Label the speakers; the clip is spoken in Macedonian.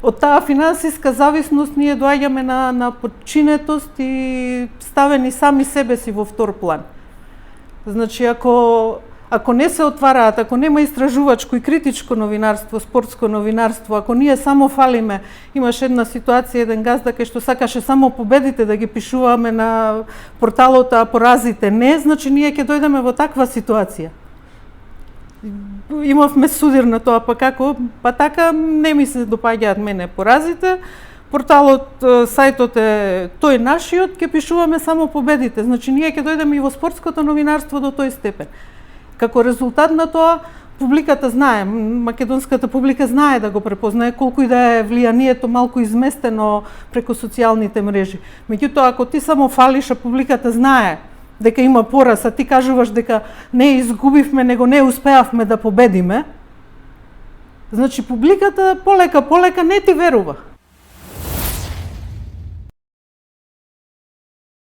Speaker 1: Од таа финансиска зависност ние доаѓаме на подчинетост и ставени сами себе си во втор план. Значи, ако не се отвараат, ако нема истражувачко и критичко новинарство, спортско новинарство, ако ние само фалиме, имаше една ситуација, еден газда кај што сакаше само победите да ги пишуваме на порталот, а поразите не, значи ние ќе дојдеме во таква ситуација. Имавме судир на тоа, па како, па така не ми се допаѓаат мене поразите, порталот, сајтот е тој нашиот, ќе пишуваме само победите. Значи ние ќе дојдеме и во спортското новинарство до тој степен. Како резултат на тоа, публиката знае, македонската публика знае да го препознае, колку и да е влијанието малку изместено преку социјалните мрежи. Меѓутоа, ако ти само фалиш, а публиката знае дека има пораз, а ти кажуваш дека не изгубивме, него не успеавме да победиме, значи публиката полека не ти верува.